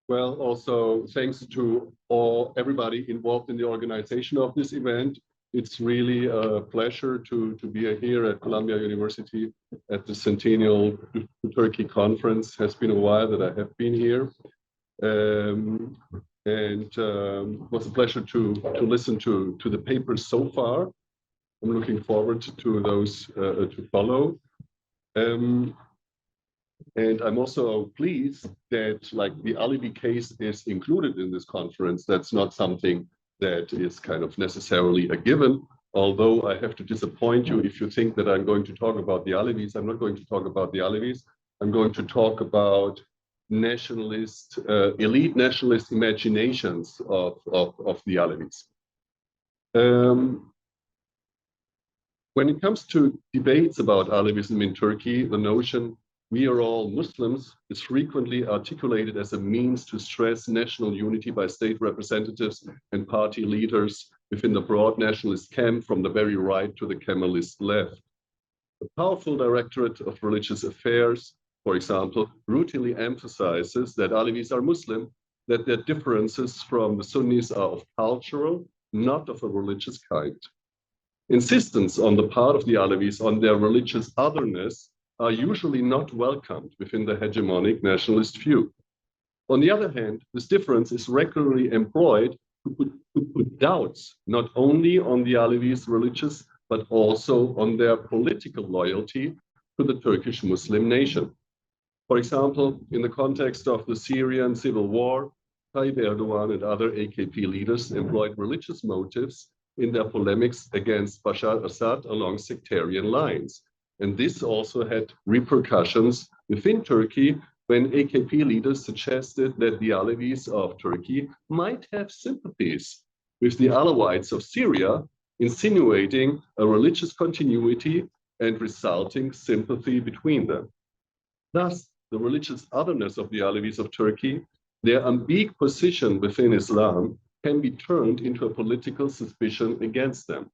Well, also thanks to everybody involved in the organization of this event. It's really a pleasure to be here at Columbia University at the Centennial Turkey Conference. It has been a while that I have been here. It was a pleasure to listen to the papers so far. I'm looking forward to those to follow. And I'm also pleased that the Alevi case is included in this conference. That's not something that is kind of necessarily a given, although I have to disappoint you if you think that I'm going to talk about the Alevis. I'm not going to talk about the Alevis. I'm going to talk about nationalist, elite nationalist imaginations of the Alevis. When it comes to debates about Alevism in Turkey, the notion "we are all Muslims" is frequently articulated as a means to stress national unity by state representatives and party leaders within the broad nationalist camp from the very right to the Kemalist left. The powerful Directorate of Religious Affairs, for example, routinely emphasizes that Alevis are Muslim, that their differences from the Sunnis are of cultural, not of a religious kind. Insistence on the part of the Alevis on their religious otherness are usually not welcomed within the hegemonic nationalist view. On the other hand, this difference is regularly employed to put doubts not only on the Alevis' religious, but also on their political loyalty to the Turkish Muslim nation. For example, in the context of the Syrian civil war, Tayyip Erdogan and other AKP leaders employed religious motives in their polemics against Bashar Assad along sectarian lines. And this also had repercussions within Turkey when AKP leaders suggested that the Alevis of Turkey might have sympathies with the Alawites of Syria, insinuating a religious continuity and resulting sympathy between them. Thus, the religious otherness of the Alevis of Turkey, their ambiguous position within Islam, can be turned into a political suspicion against them.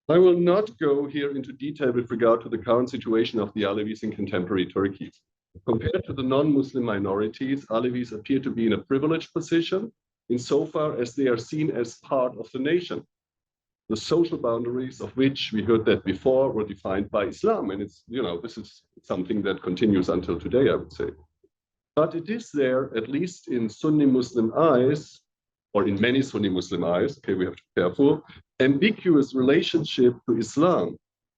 I will not go here into detail with regard to the current situation of the Alevis in contemporary Turkey. Compared to the non-Muslim minorities, Alevis appear to be in a privileged position insofar as they are seen as part of the nation, the social boundaries of which, we heard that before, were defined by Islam. And it's, this is something that continues until today, I would say. But it is there, at least in Sunni Muslim eyes, or in many Sunni Muslim eyes, okay, we have to be careful, ambiguous relationship to Islam,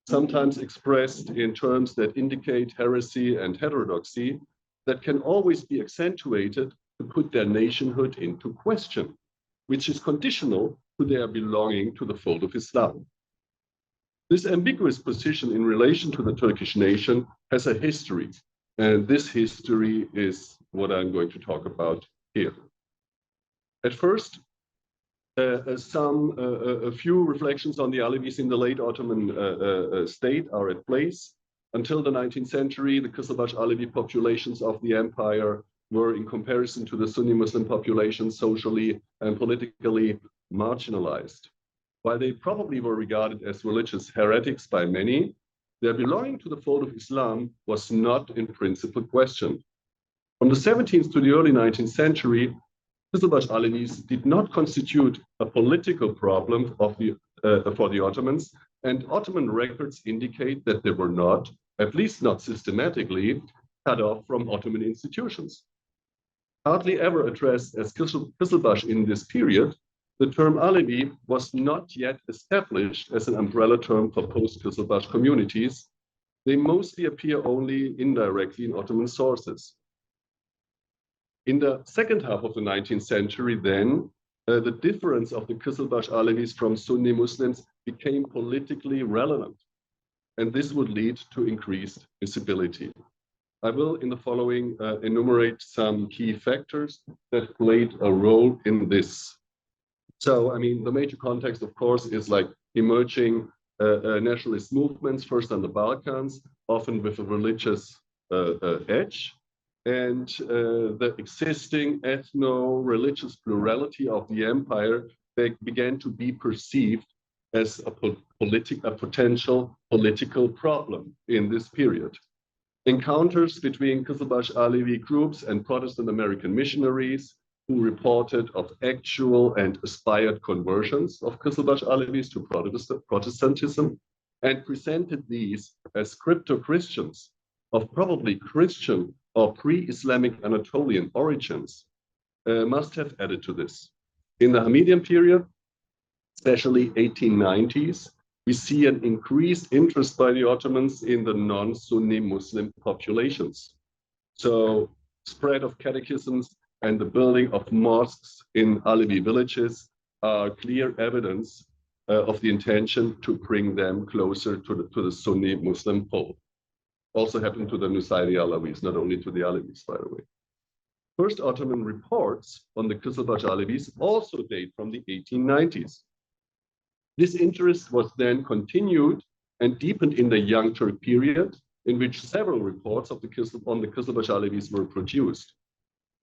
sometimes expressed in terms that indicate heresy and heterodoxy, that can always be accentuated to put their nationhood into question, which is conditional to their belonging to the fold of Islam. This ambiguous position in relation to the Turkish nation has a history, and this history is what I'm going to talk about here. At first, a few reflections on the Alevis in the late Ottoman state are at place. Until the 19th century, the Kızılbaş Alevi populations of the empire were, in comparison to the Sunni Muslim population, socially and politically marginalized. While they probably were regarded as religious heretics by many, their belonging to the fold of Islam was not in principle questioned. From the 17th to the early 19th century, Kızılbaş Alevis did not constitute a political problem for the Ottomans, and Ottoman records indicate that they were not, at least not systematically, cut off from Ottoman institutions. Hardly ever addressed as Kızılbaş in this period, the term Alevi was not yet established as an umbrella term for post-Kızılbaş communities. They mostly appear only indirectly in Ottoman sources. In the second half of the 19th century, then, the difference of the Kızılbaş Alevis from Sunni Muslims became politically relevant, and this would lead to increased visibility. I will, in the following, enumerate some key factors that played a role in this. So, the major context, of course, is emerging nationalist movements, first on the Balkans, often with a religious edge. And the existing ethno-religious plurality of the empire began to be perceived as a potential political problem in this period. Encounters between Kızılbaş Alevi groups and Protestant American missionaries who reported of actual and aspired conversions of Kızılbaş Alevis to Protestantism and presented these as crypto-Christians of probably Christian or pre-Islamic Anatolian origins must have added to this. In the Hamidian period, especially 1890s, we see an increased interest by the Ottomans in the non-Sunni Muslim populations. So spread of catechisms and the building of mosques in Alevi villages are clear evidence of the intention to bring them closer to the Sunni Muslim fold. Also happened to the Nusayri Alevis, not only to the Alevis, by the way. First Ottoman reports on the Kızılbaş Alevis also date from the 1890s. This interest was then continued and deepened in the Young Turk period, in which several reports on the Kızılbaş Alevis were produced.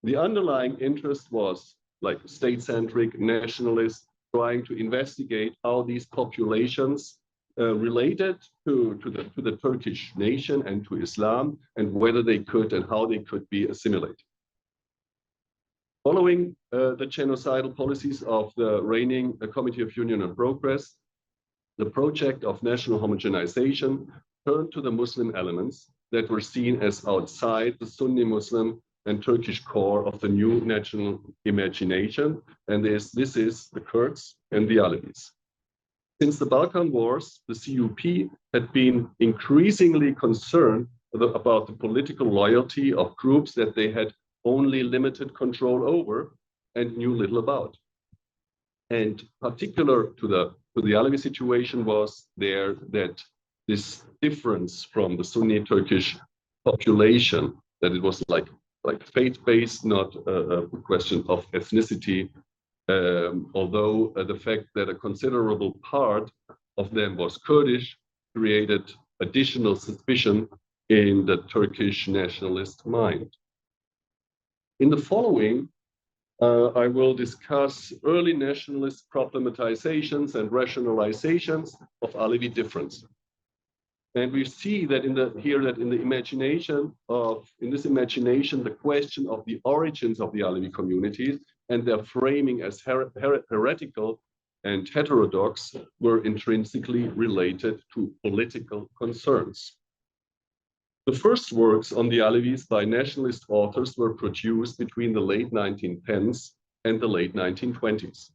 The underlying interest was like state-centric, nationalist, trying to investigate how these populations related to the Turkish nation and to Islam, and whether they could and how they could be assimilated. Following the genocidal policies of the reigning Committee of Union and Progress, the project of national homogenization turned to the Muslim elements that were seen as outside the Sunni Muslim and Turkish core of the new national imagination, and this is the Kurds and the Alevis. Since the Balkan Wars, the CUP had been increasingly concerned about the political loyalty of groups that they had only limited control over and knew little about. And particular to the Alevi situation was there that this difference from the Sunni Turkish population, that it was like faith-based, not a question of ethnicity, although the fact that a considerable part of them was Kurdish created additional suspicion in the Turkish nationalist mind. In the following, I will discuss early nationalist problematizations and rationalizations of Alevi difference. And we see that in this imagination, the question of the origins of the Alevi communities and their framing as heretical and heterodox were intrinsically related to political concerns. The first works on the Alevis by nationalist authors were produced between the late 1910s and the late 1920s.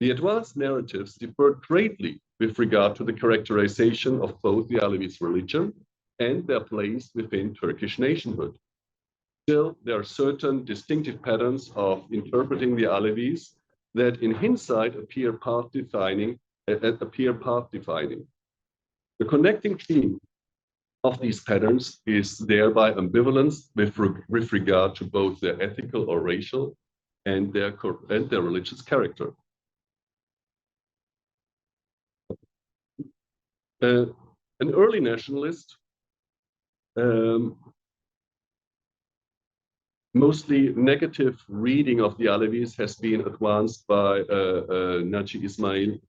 The advanced narratives differed greatly with regard to the characterization of both the Alevis' religion and their place within Turkish nationhood. Still, there are certain distinctive patterns of interpreting the Alevis that in hindsight appear path-defining. The connecting theme of these patterns is thereby ambivalence with regard to both their ethical or racial and their religious character. An early nationalist, mostly negative reading of the Alevis has been advanced by Naci Ismail,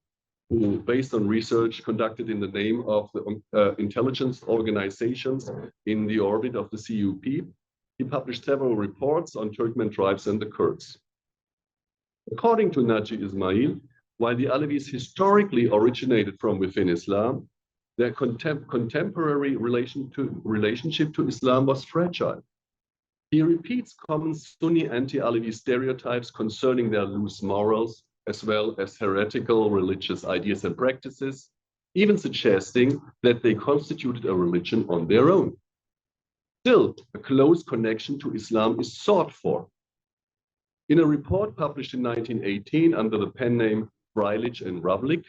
who, based on research conducted in the name of the intelligence organizations in the orbit of the CUP, he published several reports on Turkmen tribes and the Kurds. According to Naci Ismail, while the Alevis historically originated from within Islam, their contemporary relationship to Islam was fragile. He repeats common Sunni anti-Alevi stereotypes concerning their loose morals, as well as heretical religious ideas and practices, even suggesting that they constituted a religion on their own. Still, a close connection to Islam is sought for. In a report published in 1918 under the pen name Freilich and Ravlik,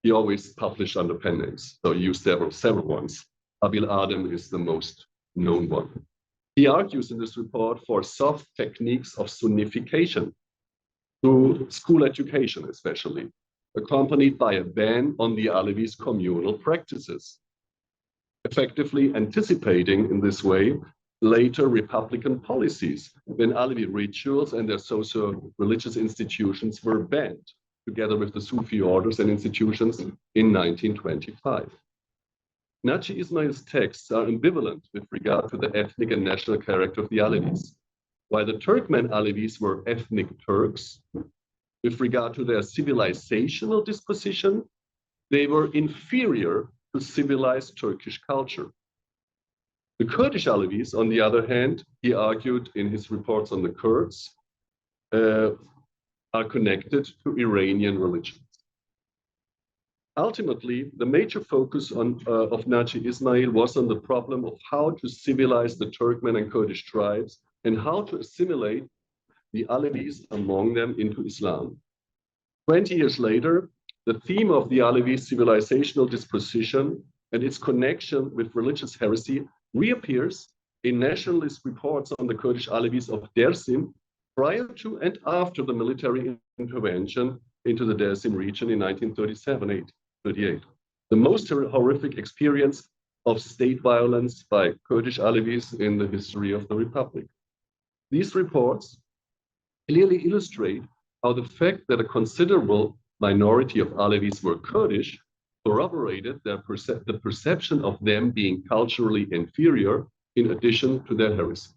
he always published under pen names, so he used several ones. Abil Adem is the most known one. He argues in this report for soft techniques of Sunnification, through school education especially, accompanied by a ban on the Alevis' communal practices, effectively anticipating in this way later Republican policies when Alevi rituals and their socio-religious institutions were banned, together with the Sufi orders and institutions in 1925. Naci Ismail's texts are ambivalent with regard to the ethnic and national character of the Alevis. While the Turkmen Alevis were ethnic Turks, with regard to their civilizational disposition, they were inferior to civilized Turkish culture. The Kurdish Alevis, on the other hand, he argued in his reports on the Kurds, are connected to Iranian religions. Ultimately, the major focus of Naci Ismail was on the problem of how to civilize the Turkmen and Kurdish tribes and how to assimilate the Alevis among them into Islam. 20 years later, the theme of the Alevi civilizational disposition and its connection with religious heresy reappears in nationalist reports on the Kurdish Alevis of Dersim prior to and after the military intervention into the Dersim region in 1937-38. The most horrific experience of state violence by Kurdish Alevis in the history of the Republic. These reports clearly illustrate how the fact that a considerable minority of Alevis were Kurdish corroborated the perception of them being culturally inferior in addition to their heresy.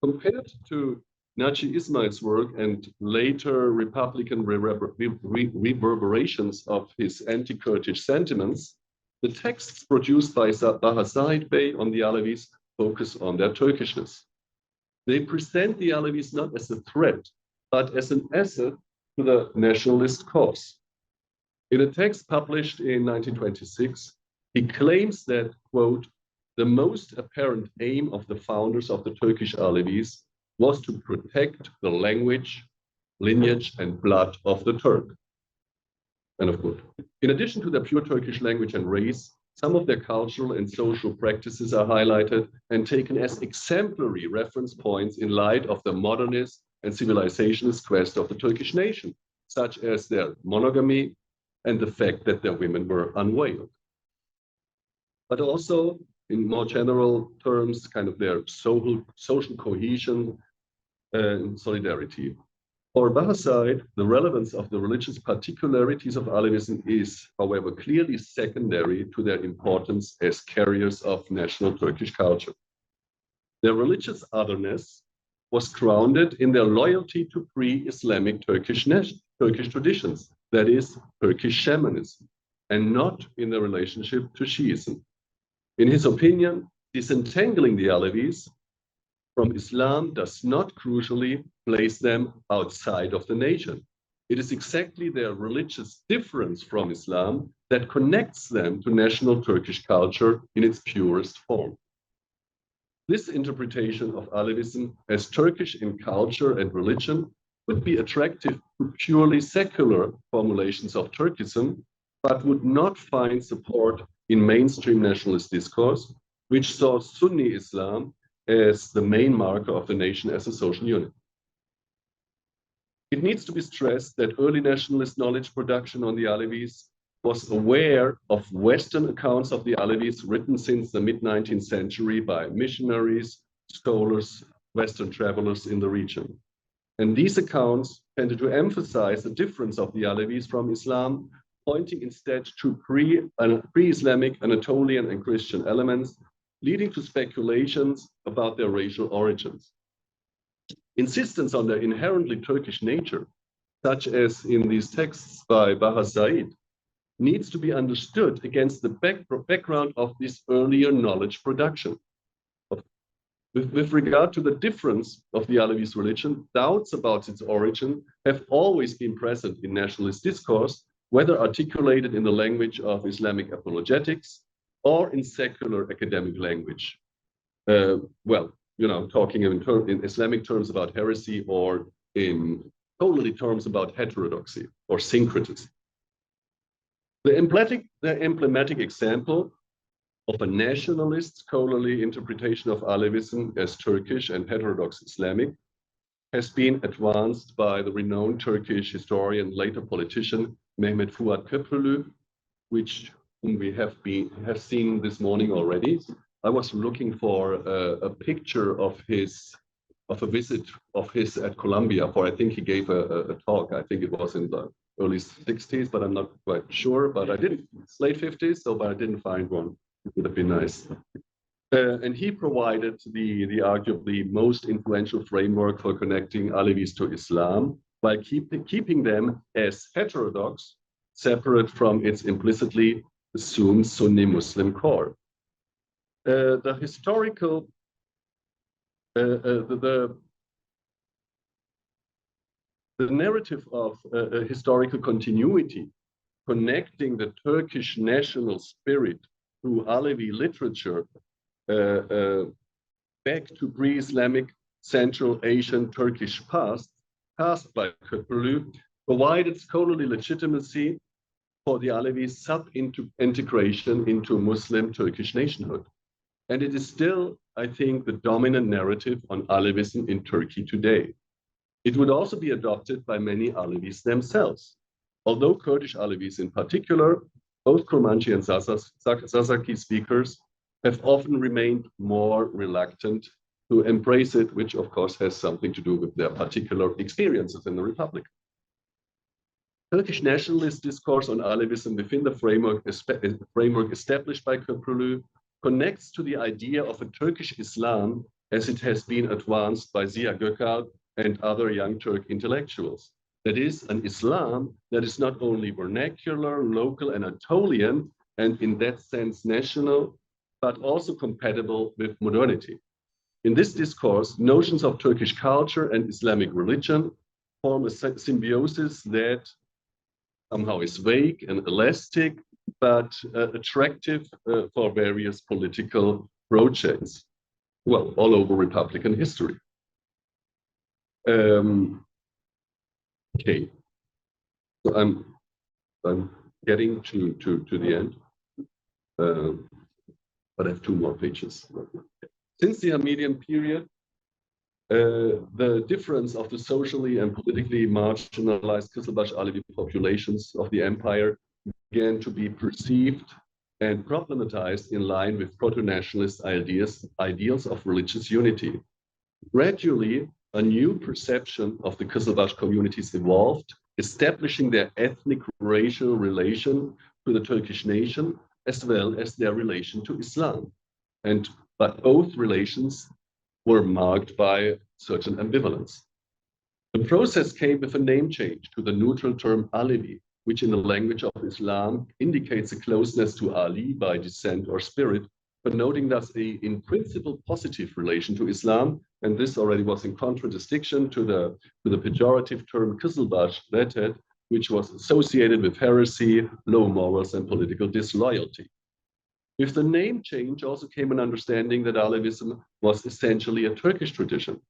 Compared to Naci Ismail's work and later Republican reverberations of his anti-Kurdish sentiments, the texts produced by Baha Said Bey on the Alevis focus on their Turkishness. They present the Alevis not as a threat, but as an asset to the nationalist cause. In a text published in 1926, he claims that, quote, the most apparent aim of the founders of the Turkish Alevis was to protect the language, lineage, and blood of the Turk. End of quote. In addition to their pure Turkish language and race, some of their cultural and social practices are highlighted and taken as exemplary reference points in light of the modernist and civilizationist quest of the Turkish nation, such as their monogamy and the fact that their women were unveiled. But also, in more general terms, kind of their social cohesion and solidarity. For Baha Said, the relevance of the religious particularities of Alevism is, however, clearly secondary to their importance as carriers of national Turkish culture. Their religious otherness was grounded in their loyalty to pre-Islamic Turkish traditions, that is, Turkish shamanism, and not in their relationship to Shiism. In his opinion, disentangling the Alevis from Islam does not crucially place them outside of the nation. It is exactly their religious difference from Islam that connects them to national Turkish culture in its purest form. This interpretation of Alevism as Turkish in culture and religion would be attractive to purely secular formulations of Turkism, but would not find support in mainstream nationalist discourse, which saw Sunni Islam as the main marker of the nation as a social unit. It needs to be stressed that early nationalist knowledge production on the Alevis was aware of Western accounts of the Alevis written since the mid-19th century by missionaries, scholars, Western travelers in the region. And these accounts tended to emphasize the difference of the Alevis from Islam, pointing instead to pre-Islamic Anatolian and Christian elements, leading to speculations about their racial origins. Insistence on their inherently Turkish nature, such as in these texts by Baha Said, needs to be understood against the background of this earlier knowledge production. With regard to the difference of the Alevis religion, doubts about its origin have always been present in nationalist discourse, whether articulated in the language of Islamic apologetics or in secular academic language. Talking in Islamic terms about heresy or in totally terms about heterodoxy or syncretism. The emblematic example of a nationalist scholarly interpretation of Alevism as Turkish and heterodox Islamic has been advanced by the renowned Turkish historian, later politician, Mehmet Fuat Köprülü, whom we have seen this morning already. I was looking for a picture of a visit of his at Columbia, for I think he gave a talk. I think it was in the early 60s, but I'm not quite sure. But I didn't, late 50s, so but I didn't find one. It would have been nice. And he provided the arguably most influential framework for connecting Alevis to Islam while keeping them as heterodox, separate from its implicitly assumed Sunni Muslim core. The historical, the narrative of historical continuity, connecting the Turkish national spirit through Alevi literature back to pre-Islamic Central Asian Turkish past, cast by Köprülü, provided scholarly legitimacy for the Alevi sub-integration into Muslim Turkish nationhood. And it is still, I think, the dominant narrative on Alevism in Turkey today. It would also be adopted by many Alevis themselves. Although Kurdish Alevis in particular, both Kurmanji and Sasaki speakers have often remained more reluctant to embrace it, which of course has something to do with their particular experiences in the Republic. Turkish nationalist discourse on Alevism within the framework established by Köprülü connects to the idea of a Turkish Islam as it has been advanced by Ziya Gökalp and other young Turk intellectuals. That is, an Islam that is not only vernacular, local, and Anatolian, and in that sense national, but also compatible with modernity. In this discourse, notions of Turkish culture and Islamic religion form a symbiosis that somehow is vague and elastic, but attractive for various political projects, well, all over Republican history. Okay, so I'm getting to the end, but I have 2 more pages. Since the Hamidian period, the difference of the socially and politically marginalized Kızılbaş Alevi populations of the empire began to be perceived and problematized in line with proto-nationalist ideals of religious unity. Gradually, a new perception of the Kızılbaş communities evolved, establishing their ethnic racial relation to the Turkish nation, as well as their relation to Islam. But both relations were marked by certain ambivalence. The process came with a name change to the neutral term Alevi, which in the language of Islam indicates a closeness to Ali by descent or spirit, but noting thus a in principle positive relation to Islam, and this already was in contradistinction to the pejorative term Kızılbaş, which was associated with heresy, low morals, and political disloyalty. With the name change also came an understanding that Alevism was essentially a Turkish tradition.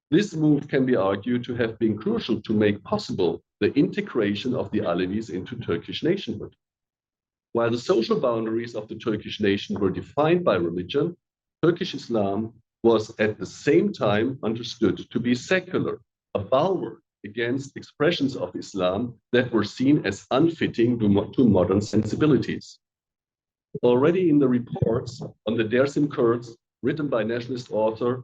This move can be argued to have been crucial to make possible the integration of the Alevis into Turkish nationhood. While the social boundaries of the Turkish nation were defined by religion, Turkish Islam was at the same time understood to be secular, a bulwark against expressions of Islam that were seen as unfitting to modern sensibilities. Already in the reports on the Dersim Kurds, written by nationalist author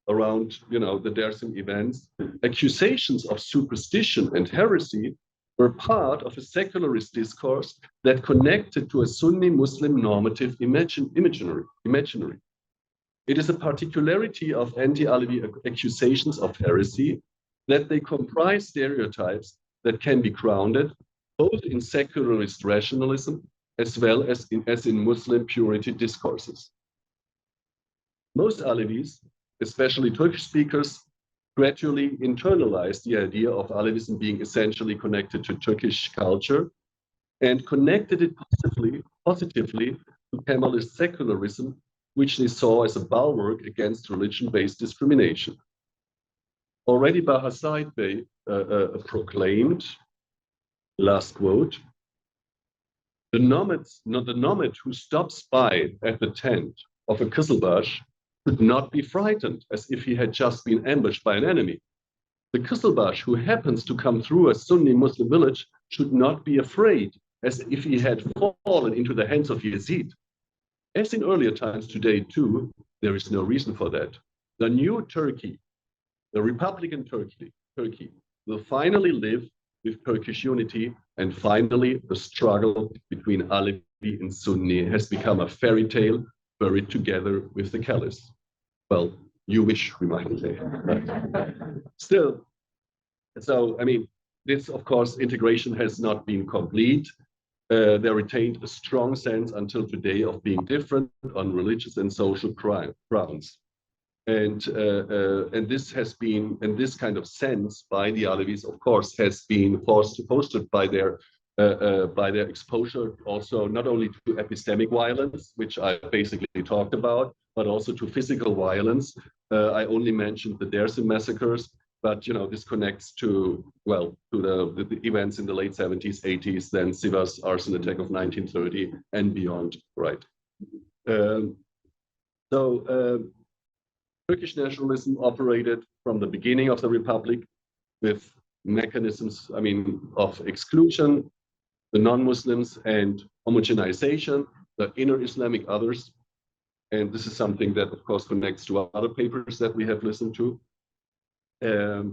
around the Dersim events, accusations of superstition and heresy were part of a secularist discourse that connected to a Sunni Muslim normative imaginary. It is a particularity of anti-Alevi accusations of heresy that they comprise stereotypes that can be grounded both in secularist rationalism as well as in Muslim purity discourses. Most Alevis, especially Turkish speakers, gradually internalized the idea of Alevism being essentially connected to Turkish culture and connected it positively to Kemalist secularism, which they saw as a bulwark against religion-based discrimination. Already Baha Said Bey proclaimed, last quote, the nomad who stops by at the tent of a Kızılbaş should not be frightened as if he had just been ambushed by an enemy. The Kızılbaş who happens to come through a Sunni Muslim village should not be afraid as if he had fallen into the hands of Yazid. As in earlier times today too, there is no reason for that. The new Turkey, the Republican Turkey, will finally live with Turkish unity, and finally, the struggle between Alevi and Sunni has become a fairy tale buried together with the caliphs. Well, you wish, we might say. Still, so, I mean, this, of course, integration has not been complete. They retained a strong sense until today of being different on religious and social grounds. And this has been, and this kind of sense by the Alevis, of course, has been fostered by their exposure also not only to epistemic violence, which I basically talked about, but also to physical violence. I only mentioned the Dersim massacres, but this connects to, well, to the events in the late 70s, 80s, then Sivas arson attack of 1930 and beyond, right? Turkish nationalism operated from the beginning of the Republic with mechanisms, I mean, of exclusion, the non-Muslims, and homogenization, the inner Islamic others. And this is something that, of course, connects to other papers that we have listened to. But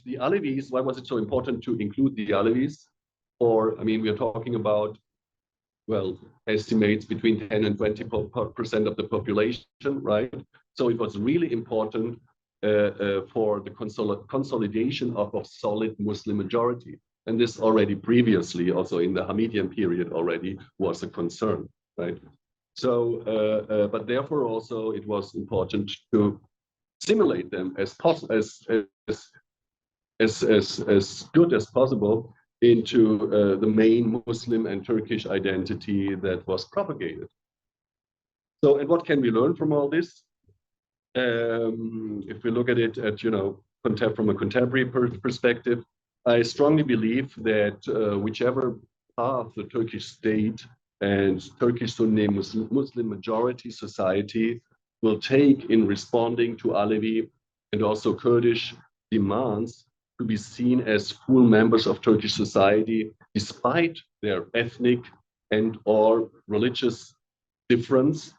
the Alevis, why was it so important to include the Alevis? Or, I mean, we are talking about, well, estimates between 10 and 20% of the population, right? So it was really important for the consolidation of a solid Muslim majority. And this already previously, also in the Hamidian period already, was a concern, right? So, but therefore also it was important to simulate them as good as possible into the main Muslim and Turkish identity that was propagated. So, and what can we learn from all this? If we look at it at, from a contemporary perspective, I strongly believe that whichever path the Turkish state and Turkish Sunni Muslim majority society will take in responding to Alevi and also Kurdish demands to be seen as full members of Turkish society, despite their ethnic and or religious difference,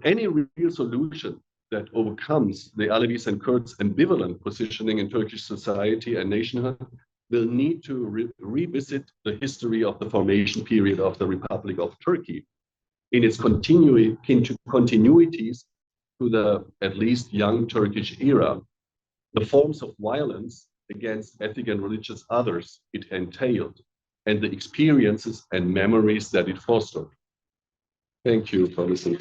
any real solution that overcomes the Alevis and Kurds' ambivalent positioning in Turkish society and nationhood will need to revisit the history of the formation period of the Republic of Turkey in its continuities to the at least young Turkish era, the forms of violence against ethnic and religious others it entailed, and the experiences and memories that it fostered. Thank you for listening.